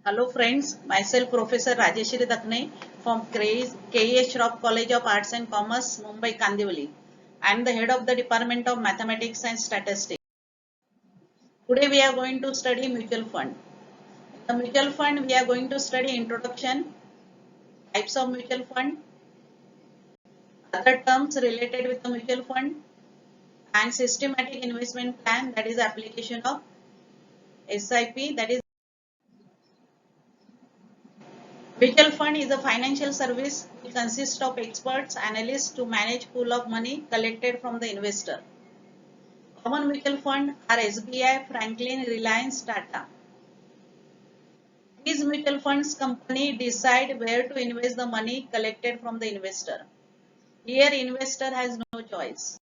Hello friends, myself Professor Rajeshri Dakne from KEH Shroff College of Arts and Commerce, Mumbai, Kandivali. I am the head of the Department of Mathematics and Statistics. Today we are going to study mutual fund. In the mutual fund, we are going to study introduction, types of mutual fund, other terms related with the mutual fund, and systematic investment plan, that is application of SIP, that is mutual fund is a financial service which consists of experts, analysts to manage pool of money collected from the investor. Common mutual fund are SBI, Franklin, Reliance, Tata. These mutual funds company decide where to invest the money collected from the investor. Here investor has no choice.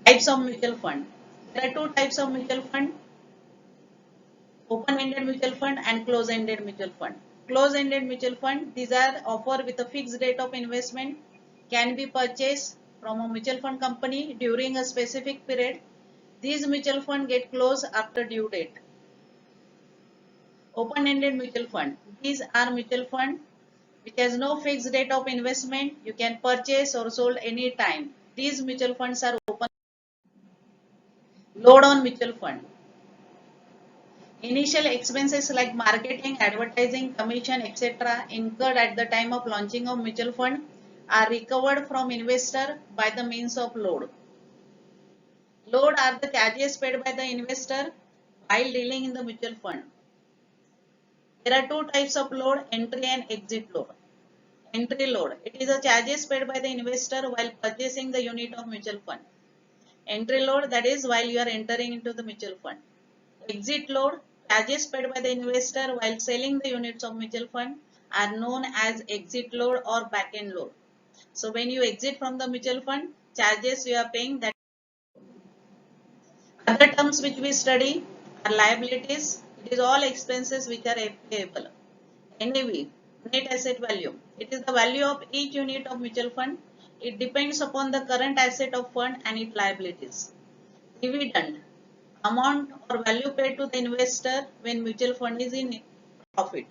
Types of mutual fund. There are two types of mutual fund. Open-ended mutual fund and close-ended mutual fund. Close-ended mutual fund, these are offered with a fixed rate of investment, can be purchased from a mutual fund company during a specific period. These mutual fund get closed after due date. Open-ended mutual fund, these are mutual fund which has no fixed rate of investment. You can purchase or sold any time. These mutual funds are open. Load on mutual fund. Initial expenses like marketing, advertising, commission, etc. incurred at the time of launching of mutual fund are recovered from investor by the means of load. Load are the charges paid by the investor while dealing in the mutual fund. There are two types of load, entry and exit load. Entry load, it is the charges paid by the investor while purchasing the unit of mutual fund. Entry load, that is while you are entering into the mutual fund. Exit load, charges paid by the investor while selling the units of mutual fund are known as exit load or back-end load. So when you exit from the mutual fund, charges you are paying that. Other terms which we study are liabilities. It is all expenses which are payable. NAV, net asset value. It is the value of each unit of mutual fund. It depends upon the current asset of fund and its liabilities. Dividend, amount or value paid to the investor when mutual fund is in profit.